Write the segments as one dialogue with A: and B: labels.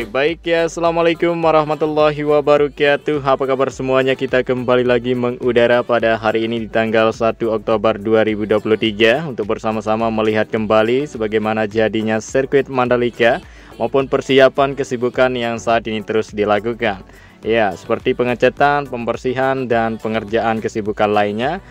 A: Baik ya, Assalamualaikum warahmatullahi wabarakatuh. Apa kabar semuanya? Kita kembali lagi mengudara pada hari ini di tanggal 1 Oktober 2023 untuk bersama-sama melihat kembali sebagaimana jadinya sirkuit Mandalika maupun persiapan kesibukan yang saat ini terus dilakukan. Ya, seperti pengecetan, pembersihan dan pengerjaan kesibukan lainnya.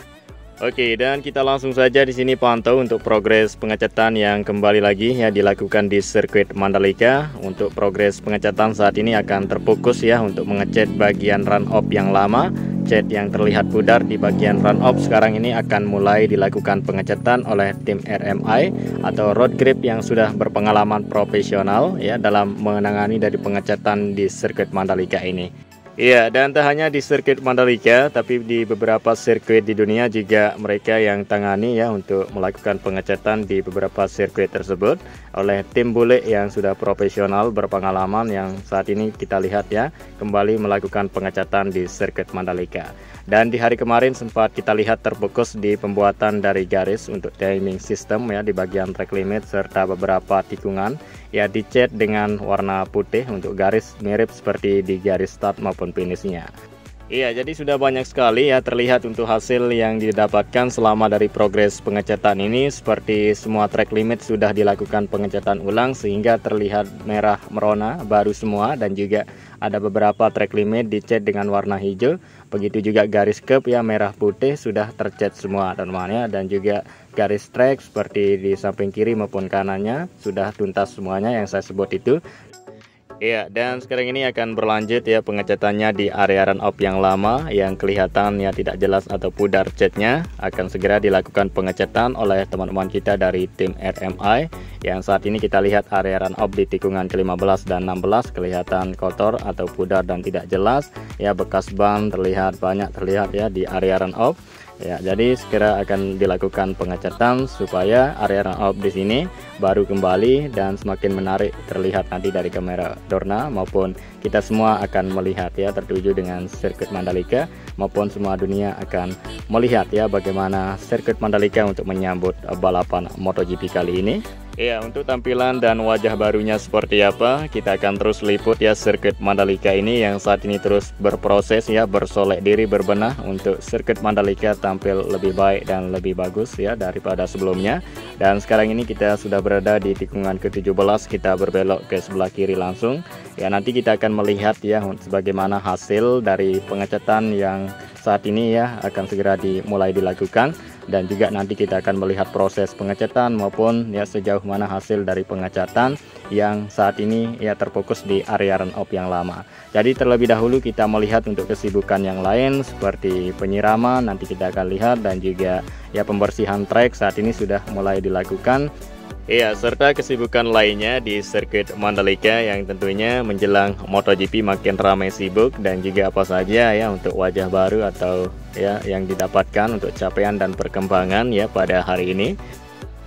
A: Oke, dan kita langsung saja di sini pantau untuk progres pengecatan yang kembali lagi ya dilakukan di sirkuit Mandalika. Untuk progres pengecatan saat ini akan terfokus ya untuk mengecat bagian run off yang lama. Cat yang terlihat pudar di bagian run off sekarang ini akan mulai dilakukan pengecatan oleh tim RMI atau road grip yang sudah berpengalaman profesional ya dalam menangani dari pengecatan di sirkuit Mandalika ini. Iya, dan tak hanya di sirkuit Mandalika, tapi di beberapa sirkuit di dunia juga mereka yang tangani ya untuk melakukan pengecatan di beberapa sirkuit tersebut oleh tim bule yang sudah profesional berpengalaman yang saat ini kita lihat ya kembali melakukan pengecatan di sirkuit Mandalika. Dan di hari kemarin sempat kita lihat terfokus di pembuatan dari garis untuk timing system ya di bagian track limit serta beberapa tikungan ya dicat dengan warna putih untuk garis mirip seperti di garis start maupun finishnya. Iya, jadi sudah banyak sekali ya terlihat untuk hasil yang didapatkan selama dari progres pengecatan ini. Seperti semua track limit sudah dilakukan pengecatan ulang sehingga terlihat merah merona baru semua, dan juga ada beberapa track limit dicat dengan warna hijau. Begitu juga garis curb ya merah putih sudah tercat semua teman-teman, dan juga garis track seperti di samping kiri maupun kanannya sudah tuntas semuanya yang saya sebut itu. Iya, dan sekarang ini akan berlanjut ya pengecatannya di area run off yang lama yang kelihatan ya tidak jelas atau pudar catnya. Akan segera dilakukan pengecatan oleh teman-teman kita dari tim RMI yang saat ini kita lihat area run off di tikungan ke-15 dan 16 kelihatan kotor atau pudar dan tidak jelas ya, bekas ban terlihat banyak terlihat ya di area run off. Ya, jadi segera akan dilakukan pengecatan supaya area run off di sini baru kembali dan semakin menarik terlihat nanti dari kamera Dorna maupun kita semua akan melihat ya tertuju dengan sirkuit Mandalika maupun semua dunia akan melihat ya bagaimana sirkuit Mandalika untuk menyambut balapan MotoGP kali ini. Ya, untuk tampilan dan wajah barunya seperti apa, kita akan terus liput ya sirkuit Mandalika ini yang saat ini terus berproses ya, bersolek diri, berbenah untuk sirkuit Mandalika tampil lebih baik dan lebih bagus ya daripada sebelumnya. Dan sekarang ini kita sudah berada di tikungan ke-17, kita berbelok ke sebelah kiri langsung. Ya, nanti kita akan melihat ya sebagaimana hasil dari pengecatan yang saat ini ya akan segera dimulai dilakukan. Dan juga nanti kita akan melihat proses pengecatan maupun ya sejauh mana hasil dari pengecatan yang saat ini ya terfokus di area run off yang lama. Jadi terlebih dahulu kita melihat untuk kesibukan yang lain seperti penyiraman nanti kita akan lihat, dan juga ya pembersihan trek saat ini sudah mulai dilakukan. Iya, serta kesibukan lainnya di sirkuit Mandalika yang tentunya menjelang MotoGP makin ramai sibuk, dan juga apa saja ya untuk wajah baru atau ya yang didapatkan untuk capaian dan perkembangan ya pada hari ini.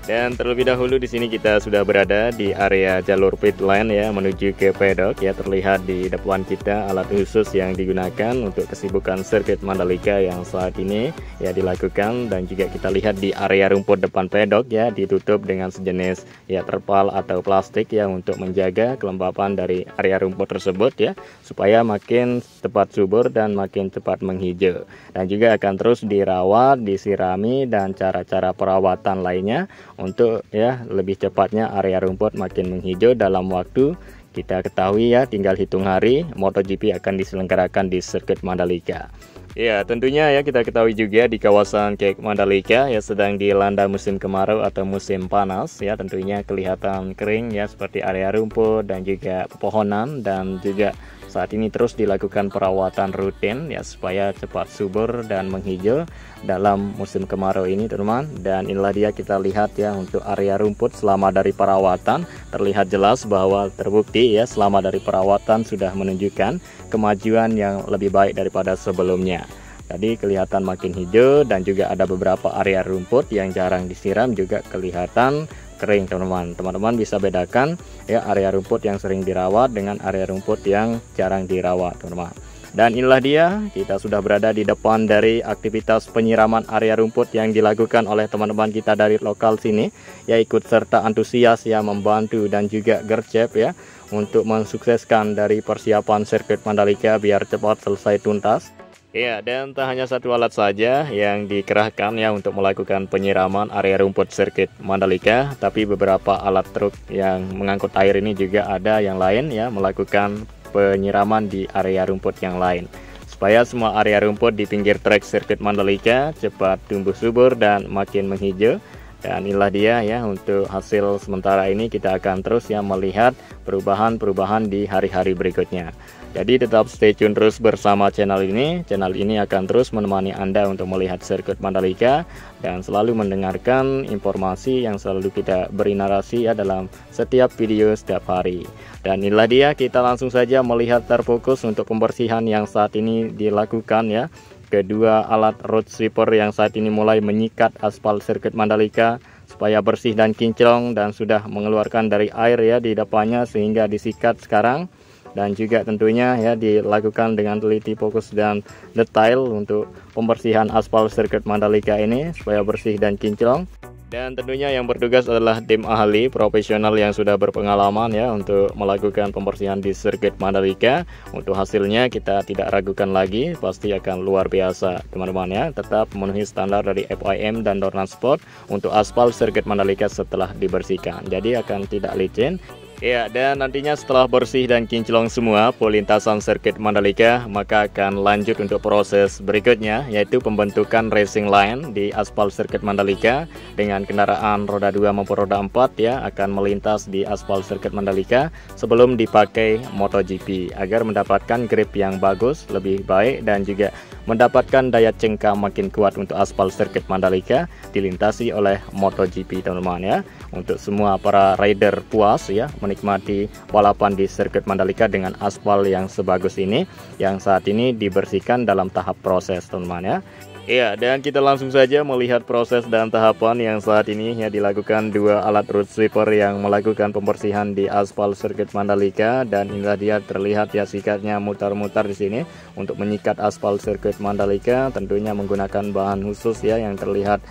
A: Dan terlebih dahulu di sini kita sudah berada di area jalur pit lane ya menuju ke pedok ya, terlihat di depan kita alat khusus yang digunakan untuk kesibukan sirkuit Mandalika yang saat ini ya dilakukan, dan juga kita lihat di area rumput depan pedok ya ditutup dengan sejenis ya terpal atau plastik ya untuk menjaga kelembapan dari area rumput tersebut ya supaya makin cepat subur dan makin cepat menghijau, dan juga akan terus dirawat, disirami, dan cara-cara perawatan lainnya untuk ya lebih cepatnya area rumput makin menghijau dalam waktu kita ketahui ya tinggal hitung hari MotoGP akan diselenggarakan di sirkuit Mandalika. Ya, tentunya ya kita ketahui juga di kawasan Kek Mandalika ya sedang dilanda musim kemarau atau musim panas ya, tentunya kelihatan kering ya seperti area rumput dan juga pepohonan, dan juga saat ini terus dilakukan perawatan rutin ya supaya cepat subur dan menghijau dalam musim kemarau ini teman-teman. Dan inilah dia kita lihat ya untuk area rumput selama dari perawatan terlihat jelas bahwa terbukti ya selama dari perawatan sudah menunjukkan kemajuan yang lebih baik daripada sebelumnya. Tadi kelihatan makin hijau, dan juga ada beberapa area rumput yang jarang disiram juga kelihatan kering teman-teman. Teman-teman bisa bedakan ya area rumput yang sering dirawat dengan area rumput yang jarang dirawat teman-teman. Dan inilah dia, kita sudah berada di depan dari aktivitas penyiraman area rumput yang dilakukan oleh teman-teman kita dari lokal sini, ya ikut serta antusias ya membantu dan juga gercep ya untuk mensukseskan dari persiapan sirkuit Mandalika biar cepat selesai tuntas. Ya, dan tak hanya satu alat saja yang dikerahkan ya untuk melakukan penyiraman area rumput sirkuit Mandalika, tapi beberapa alat truk yang mengangkut air ini juga ada yang lain ya melakukan penyiraman di area rumput yang lain, supaya semua area rumput di pinggir trek sirkuit Mandalika cepat tumbuh subur dan makin menghijau. Dan inilah dia ya, untuk hasil sementara ini kita akan terus ya melihat perubahan-perubahan di hari-hari berikutnya. Jadi tetap stay tune terus bersama channel ini. Channel ini akan terus menemani Anda untuk melihat sirkuit Mandalika dan selalu mendengarkan informasi yang selalu kita beri narasi ya dalam setiap video setiap hari. Dan inilah dia, kita langsung saja melihat terfokus untuk pembersihan yang saat ini dilakukan ya. Kedua alat road sweeper yang saat ini mulai menyikat aspal sirkuit Mandalika supaya bersih dan kinclong, dan sudah mengeluarkan dari air ya di depannya sehingga disikat sekarang. Dan juga tentunya ya dilakukan dengan teliti, fokus dan detail untuk pembersihan aspal sirkuit Mandalika ini supaya bersih dan kinclong. Dan tentunya yang bertugas adalah tim ahli profesional yang sudah berpengalaman ya untuk melakukan pembersihan di sirkuit Mandalika. Untuk hasilnya kita tidak ragukan lagi, pasti akan luar biasa teman-teman ya. Tetap memenuhi standar dari FIM dan Dorna Sport untuk aspal sirkuit Mandalika setelah dibersihkan. Jadi akan tidak licin. Ya, dan nantinya setelah bersih dan kinclong semua polintasan sirkuit Mandalika, maka akan lanjut untuk proses berikutnya, yaitu pembentukan racing line di aspal sirkuit Mandalika dengan kendaraan roda 2 maupun roda 4 ya akan melintas di aspal sirkuit Mandalika sebelum dipakai MotoGP agar mendapatkan grip yang bagus, lebih baik, dan juga mendapatkan daya cengkam makin kuat untuk aspal sirkuit Mandalika dilintasi oleh MotoGP teman-teman ya. Untuk semua para rider puas ya menikmati balapan di sirkuit Mandalika dengan aspal yang sebagus ini, yang saat ini dibersihkan dalam tahap proses teman-teman ya. Ya, dan kita langsung saja melihat proses dan tahapan yang saat ini ya dilakukan dua alat road sweeper yang melakukan pembersihan di aspal sirkuit Mandalika. Dan inilah dia, terlihat ya sikatnya mutar-mutar di sini untuk menyikat aspal sirkuit Mandalika, tentunya menggunakan bahan khusus ya yang terlihat.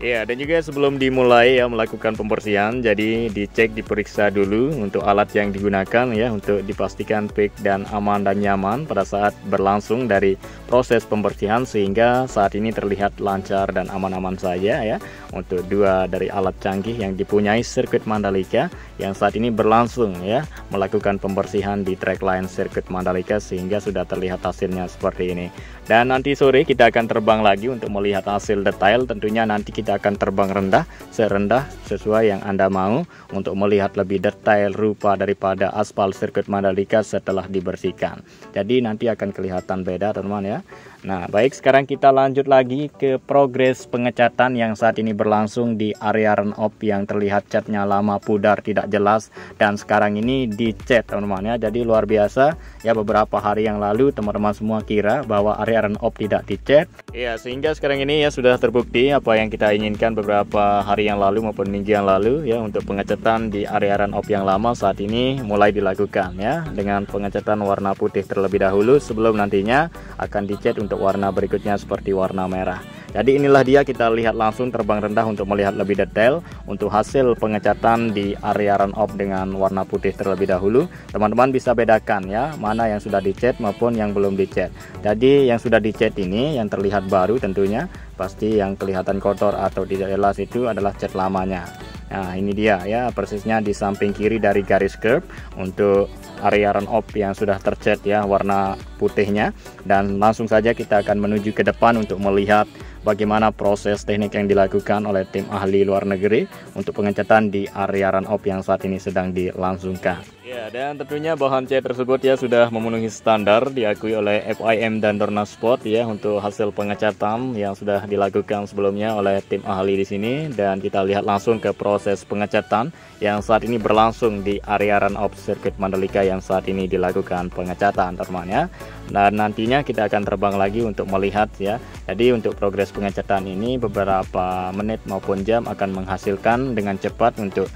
A: Ya, dan juga sebelum dimulai ya melakukan pembersihan, jadi dicek, diperiksa dulu untuk alat yang digunakan ya untuk dipastikan fix dan aman dan nyaman pada saat berlangsung dari proses pembersihan, sehingga saat ini terlihat lancar dan aman-aman saja ya untuk dua dari alat canggih yang dipunyai sirkuit Mandalika yang saat ini berlangsung ya melakukan pembersihan di track line sirkuit Mandalika, sehingga sudah terlihat hasilnya seperti ini. Dan nanti sore kita akan terbang lagi untuk melihat hasil detail. Tentunya nanti kita akan terbang rendah, serendah sesuai yang Anda mau untuk melihat lebih detail rupa daripada aspal sirkuit Mandalika setelah dibersihkan. Jadi nanti akan kelihatan beda teman-teman ya. Nah baik, sekarang kita lanjut lagi ke progres pengecatan yang saat ini berlangsung di area run off yang terlihat catnya lama, pudar, tidak jelas, dan sekarang ini dicat teman-teman ya. Jadi luar biasa ya, beberapa hari yang lalu teman-teman semua kira bahwa area run off tidak dicat ya, sehingga sekarang ini ya sudah terbukti apa yang kita inginkan beberapa hari yang lalu maupun minggu yang lalu ya, untuk pengecatan di area run off yang lama saat ini mulai dilakukan ya dengan pengecatan warna putih terlebih dahulu sebelum nantinya akan dicat untuk warna berikutnya seperti warna merah. Jadi inilah dia, kita lihat langsung terbang rendah untuk melihat lebih detail untuk hasil pengecatan di area run off dengan warna putih terlebih dahulu. Teman-teman bisa bedakan ya mana yang sudah dicat maupun yang belum dicat. Jadi yang sudah dicat ini yang terlihat baru tentunya, pasti yang kelihatan kotor atau tidak jelas itu adalah cat lamanya. Nah ini dia ya, persisnya di samping kiri dari garis curb untuk area run off yang sudah tercat ya warna putihnya. Dan langsung saja kita akan menuju ke depan untuk melihat bagaimana proses teknik yang dilakukan oleh tim ahli luar negeri untuk pengecatan di area run off yang saat ini sedang dilangsungkan. Ya, dan tentunya bahan cat tersebut ya sudah memenuhi standar diakui oleh FIM dan Dorna Sport ya untuk hasil pengecatan yang sudah dilakukan sebelumnya oleh tim ahli di sini. Dan kita lihat langsung ke proses pengecatan yang saat ini berlangsung di area run off sirkuit Mandalika yang saat ini dilakukan pengecatan teman-teman ya. Dan nantinya kita akan terbang lagi untuk melihat ya. Jadi untuk progres pengecatan ini beberapa menit maupun jam akan menghasilkan dengan cepat untuk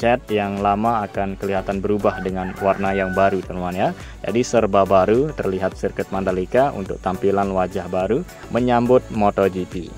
A: cat yang lama akan kelihatan berubah dengan warna yang baru teman-teman ya. Jadi serba baru terlihat sirkuit Mandalika untuk tampilan wajah baru menyambut MotoGP.